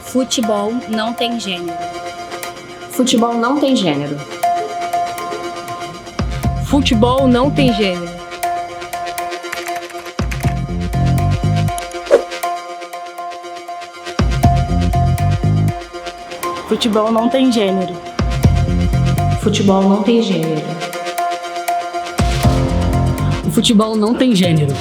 Futebol não tem gênero. Futebol não tem gênero. Futebol não tem gênero. Futebol não tem gênero. Futebol não tem gênero. O futebol não tem gênero.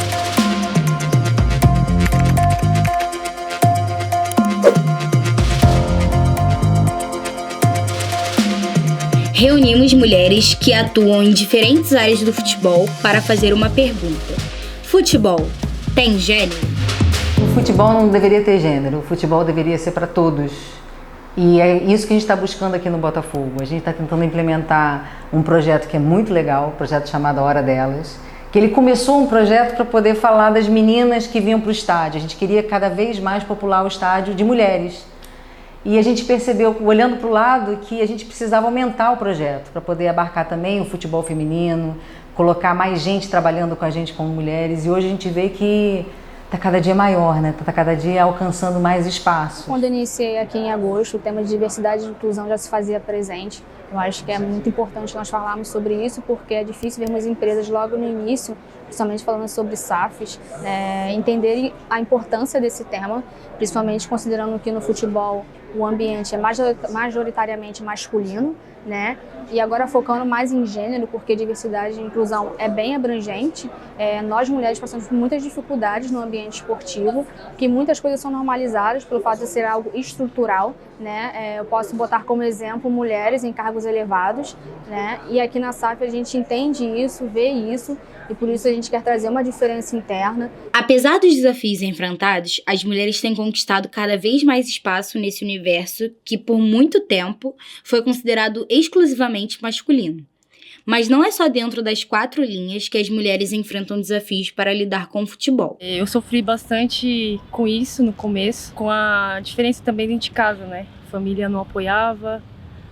Reunimos mulheres que atuam em diferentes áreas do futebol para fazer uma pergunta. Futebol tem gênero? O futebol não deveria ter gênero, o futebol deveria ser para todos. E é isso que a gente está buscando aqui no Botafogo. A gente está tentando implementar um projeto que é muito legal, um projeto chamado A Hora Delas, que ele começou um projeto para poder falar das meninas que vinham para o estádio. A gente queria cada vez mais popular o estádio de mulheres. E a gente percebeu, olhando para o lado, que a gente precisava aumentar o projeto para poder abarcar também o futebol feminino, colocar mais gente trabalhando com a gente como mulheres. E hoje a gente vê que está cada dia maior, né? Está cada dia alcançando mais espaço. Quando eu iniciei aqui em agosto, o tema de diversidade e inclusão já se fazia presente. Eu acho que é muito importante nós falarmos sobre isso, porque é difícil vermos empresas logo no início, principalmente falando sobre SAFs, entenderem a importância desse tema, principalmente considerando que no futebol o ambiente é majoritariamente masculino, né? E agora focando mais em gênero, porque diversidade e inclusão é bem abrangente. Nós mulheres passamos por muitas dificuldades no ambiente esportivo, que muitas coisas são normalizadas pelo fato de ser algo estrutural, né? Eu posso botar como exemplo mulheres em cargos elevados, né? E aqui na SAF a gente entende isso, vê isso, e por isso a gente quer trazer uma diferença interna. Apesar dos desafios enfrentados, as mulheres têm conquistado cada vez mais espaço nesse universo que, por muito tempo, foi considerado exclusivamente masculino. Mas não é só dentro das 4 linhas que as mulheres enfrentam desafios para lidar com o futebol. Eu sofri bastante com isso no começo, com a diferença também dentro de casa, né? A família não apoiava,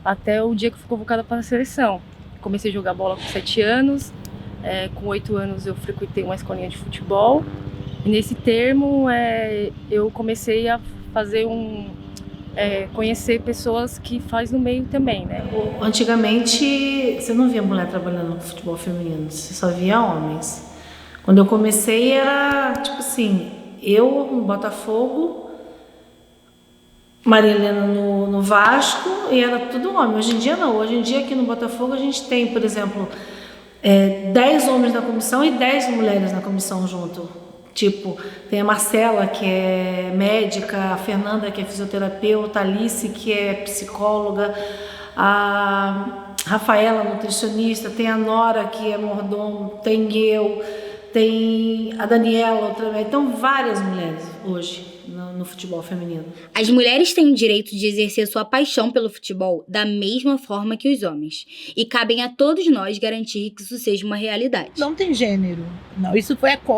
até o dia que eu fui convocada para a seleção. Comecei a jogar bola com 7 anos, com 8 anos eu frequentei uma escolinha de futebol. E nesse termo eu comecei a fazer conhecer pessoas que faz no meio também, né? Antigamente, você não via mulher trabalhando no futebol feminino, você só via homens. Quando eu comecei era, tipo assim, eu no Botafogo, Maria Helena no Vasco, e era tudo homem. Hoje em dia não, hoje em dia aqui no Botafogo a gente tem, por exemplo, 10 homens na comissão e 10 mulheres na comissão junto. Tipo, tem a Marcela, que é médica, a Fernanda, que é fisioterapeuta, a Alice, que é psicóloga, a Rafaela, nutricionista, tem a Nora, que é mordomo, tem eu, tem a Daniela, outra. Então, várias mulheres hoje no futebol feminino. As mulheres têm o direito de exercer sua paixão pelo futebol da mesma forma que os homens. E cabem a todos nós garantir que isso seja uma realidade. Não tem gênero. Não, isso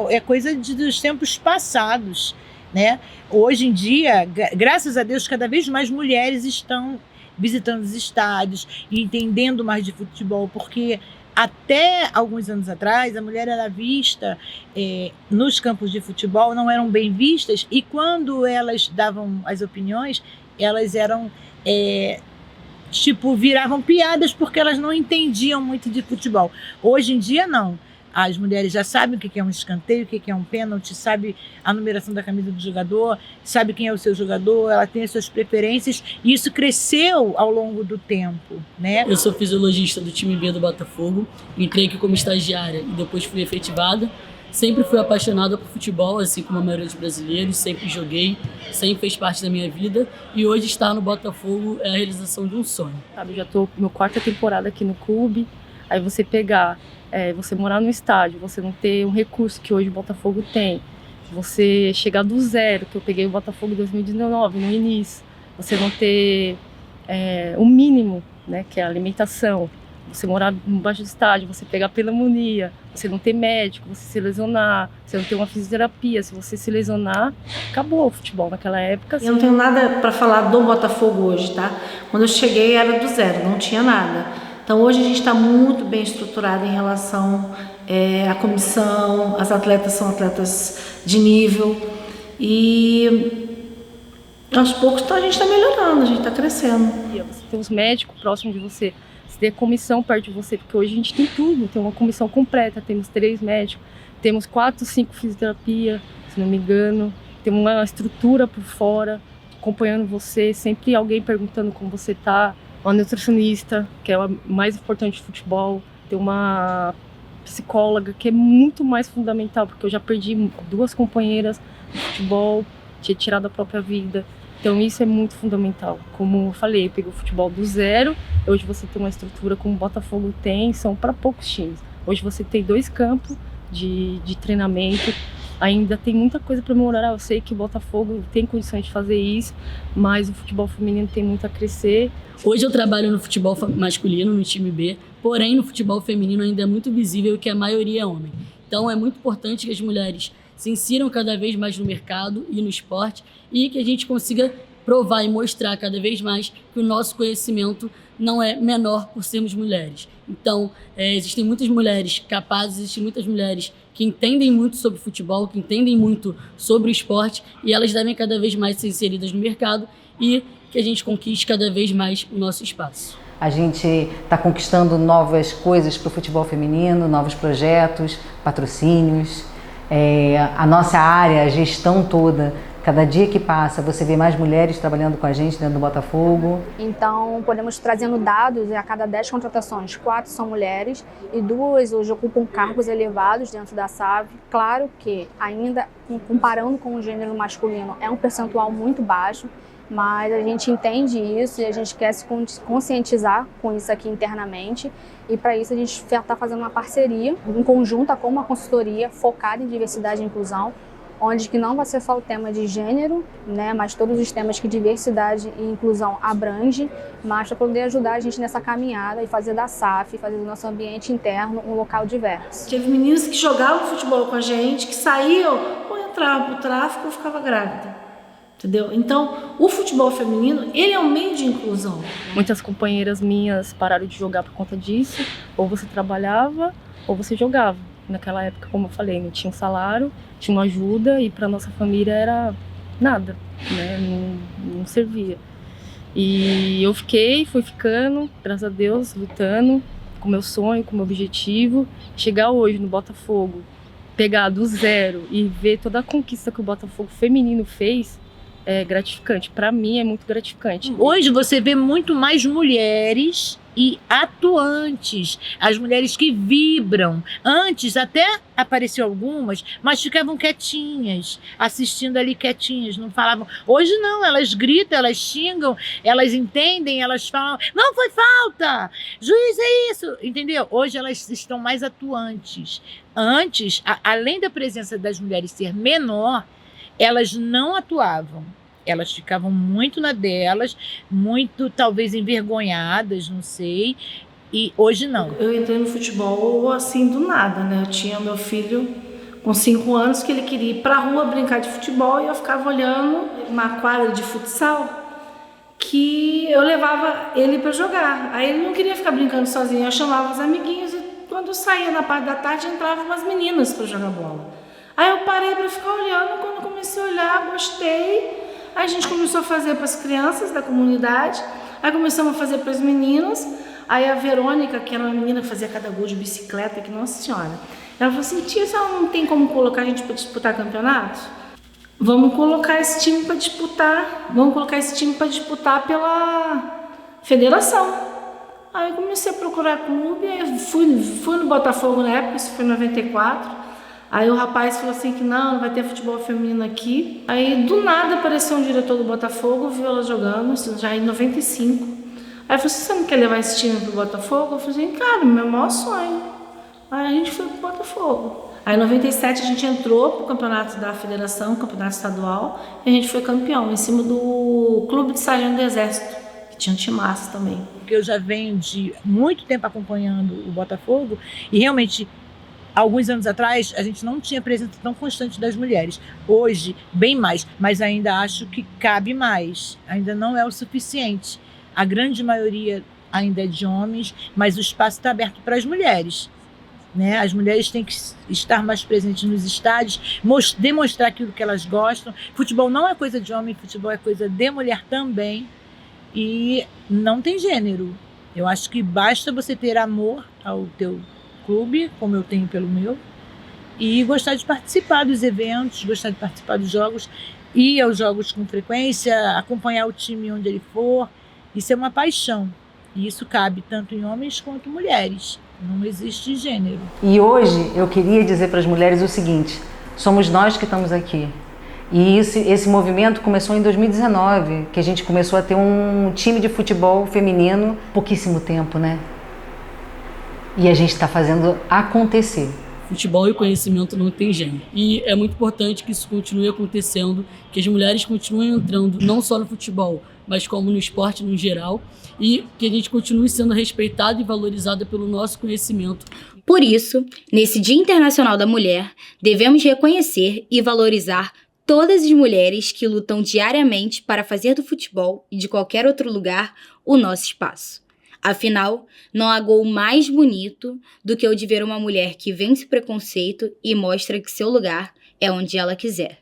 é coisa dos tempos passados, né? Hoje em dia, graças a Deus, cada vez mais mulheres estão visitando os estádios e entendendo mais de futebol, porque até alguns anos atrás, a mulher era vista nos campos de futebol, não eram bem vistas, e quando elas davam as opiniões, elas eram, viravam piadas porque elas não entendiam muito de futebol. Hoje em dia, não. As mulheres já sabem o que é um escanteio, o que é um pênalti, sabe a numeração da camisa do jogador, sabe quem é o seu jogador, ela tem as suas preferências, e isso cresceu ao longo do tempo, né? Eu sou fisiologista do time B do Botafogo, entrei aqui como estagiária e depois fui efetivada. Sempre fui apaixonada por futebol, assim como a maioria dos brasileiros, sempre joguei, sempre fez parte da minha vida, e hoje estar no Botafogo é a realização de um sonho. Sabe, já estou na 4ª temporada aqui no clube, aí você pegar... você morar no estádio, você não ter um recurso que hoje o Botafogo tem, você chegar do zero, que eu peguei o Botafogo em 2019, no início, você não ter o mínimo, né, que é a alimentação, você morar embaixo do estádio, você pegar pneumonia, você não ter médico, você se lesionar, você não ter uma fisioterapia, se você se lesionar, acabou o futebol naquela época. Eu não tenho nada para falar do Botafogo hoje, tá? Quando eu cheguei era do zero, não tinha nada. Então hoje a gente está muito bem estruturado em relação à comissão, as atletas são atletas de nível, e Aos poucos a gente está melhorando, a gente está crescendo. Você tem os médicos próximos de você, você tem a comissão perto de você, porque hoje a gente tem tudo, tem uma comissão completa, temos 3 médicos, temos 4, 5 fisioterapia, se não me engano, tem uma estrutura por fora, acompanhando você, sempre alguém perguntando como você tá, uma nutricionista, que é o mais importante do futebol, tem uma psicóloga, que é muito mais fundamental, porque eu já perdi 2 companheiras no futebol, tinha tirado a própria vida. Então isso é muito fundamental. Como eu falei, eu peguei o futebol do zero, hoje você tem uma estrutura como o Botafogo tem, são para poucos times. Hoje você tem 2 campos de treinamento, ainda tem muita coisa para melhorar. Eu sei que o Botafogo tem condições de fazer isso, mas o futebol feminino tem muito a crescer. Hoje eu trabalho no futebol masculino, no time B, porém no futebol feminino ainda é muito visível que a maioria é homem. Então é muito importante que as mulheres se insiram cada vez mais no mercado e no esporte e que a gente consiga provar e mostrar cada vez mais que o nosso conhecimento não é menor por sermos mulheres. Então, existem muitas mulheres capazes, existem muitas mulheres que entendem muito sobre futebol, que entendem muito sobre o esporte e elas devem cada vez mais ser inseridas no mercado e que a gente conquiste cada vez mais o nosso espaço. A gente está conquistando novas coisas para o futebol feminino, novos projetos, patrocínios. A nossa área, a gestão toda, cada dia que passa, você vê mais mulheres trabalhando com a gente dentro do Botafogo. Então, podemos trazendo dados, a cada 10 contratações, 4 são mulheres e 2 hoje ocupam cargos elevados dentro da SAF. Claro que ainda, comparando com o gênero masculino, é um percentual muito baixo, mas a gente entende isso e a gente quer se conscientizar com isso aqui internamente. E para isso a gente está fazendo uma parceria em conjunta com uma consultoria focada em diversidade e inclusão, onde que não vai ser só o tema de gênero, né, mas todos os temas que diversidade e inclusão abrange, mas para poder ajudar a gente nessa caminhada e fazer da SAF, fazer do nosso ambiente interno um local diverso. Teve meninas que jogavam futebol com a gente, que saíam ou entravam para o tráfico ou ficava grávida. Entendeu? Então, o futebol feminino, ele é um meio de inclusão. Muitas companheiras minhas pararam de jogar por conta disso, ou você trabalhava ou você jogava. Naquela época, como eu falei, não tinha um salário, tinha uma ajuda e para nossa família era nada, né? Não servia. E eu fui ficando, graças a Deus, lutando com meu sonho, com meu objetivo. Chegar hoje no Botafogo, pegar do zero e ver toda a conquista que o Botafogo feminino fez, é gratificante. Para mim é muito gratificante. Hoje você vê muito mais mulheres e atuantes, as mulheres que vibram. Antes até apareciam algumas, mas ficavam quietinhas, assistindo ali quietinhas, não falavam. Hoje não, elas gritam, elas xingam, elas entendem, elas falam, não foi falta, juiz é isso, entendeu? Hoje elas estão mais atuantes. Antes, além da presença das mulheres ser menor, elas não atuavam. Elas ficavam muito na delas, muito talvez envergonhadas, não sei, e hoje não. Eu entrei no futebol assim do nada, né? Eu tinha meu filho com 5 anos que ele queria ir pra rua brincar de futebol e eu ficava olhando uma quadra de futsal que eu levava ele para jogar. Aí ele não queria ficar brincando sozinho, eu chamava os amiguinhos e quando eu saía na parte da tarde entravam umas meninas para jogar bola. Aí eu parei para ficar olhando, quando eu comecei a olhar, gostei. Aí a gente começou a fazer para as crianças da comunidade, aí começamos a fazer para as meninas. Aí a Verônica, que era uma menina que fazia cada gol de bicicleta, que nossa senhora, ela falou assim, tia, ela não tem como colocar a gente para disputar campeonato? Vamos colocar esse time para disputar, pela federação. Aí eu comecei a procurar clube, aí fui no Botafogo na época, isso foi em 94. Aí o rapaz falou assim que não vai ter futebol feminino aqui. Aí do nada apareceu um diretor do Botafogo, viu ela jogando, isso já em 95. Aí eu falei assim, você não quer levar esse time pro Botafogo? Eu falei assim, cara, meu maior sonho. Aí a gente foi pro Botafogo. Aí em 97 a gente entrou pro campeonato da federação, campeonato estadual, e a gente foi campeão, em cima do Clube de Sargento do Exército, que tinha um timaço também. Porque eu já venho de muito tempo acompanhando o Botafogo, e realmente alguns anos atrás, a gente não tinha presença tão constante das mulheres. Hoje, bem mais, mas ainda acho que cabe mais. Ainda não é o suficiente. A grande maioria ainda é de homens, mas o espaço está aberto para as mulheres. né? As mulheres têm que estar mais presentes nos estádios, demonstrar aquilo que elas gostam. Futebol não é coisa de homem, futebol é coisa de mulher também. E não tem gênero. Eu acho que basta você ter amor ao teu clube, como eu tenho pelo meu, e gostar de participar dos eventos, gostar de participar dos jogos, ir aos jogos com frequência, acompanhar o time onde ele for. Isso é uma paixão. E isso cabe tanto em homens quanto mulheres. Não existe gênero. E hoje eu queria dizer para as mulheres o seguinte: somos nós que estamos aqui. E esse movimento começou em 2019, que a gente começou a ter um time de futebol feminino, pouquíssimo tempo, né? E a gente está fazendo acontecer. Futebol e conhecimento não tem gênero. E é muito importante que isso continue acontecendo, que as mulheres continuem entrando não só no futebol, mas como no esporte no geral, e que a gente continue sendo respeitada e valorizada pelo nosso conhecimento. Por isso, nesse Dia Internacional da Mulher, devemos reconhecer e valorizar todas as mulheres que lutam diariamente para fazer do futebol e de qualquer outro lugar o nosso espaço. Afinal, não há gol mais bonito do que o de ver uma mulher que vence o preconceito e mostra que seu lugar é onde ela quiser.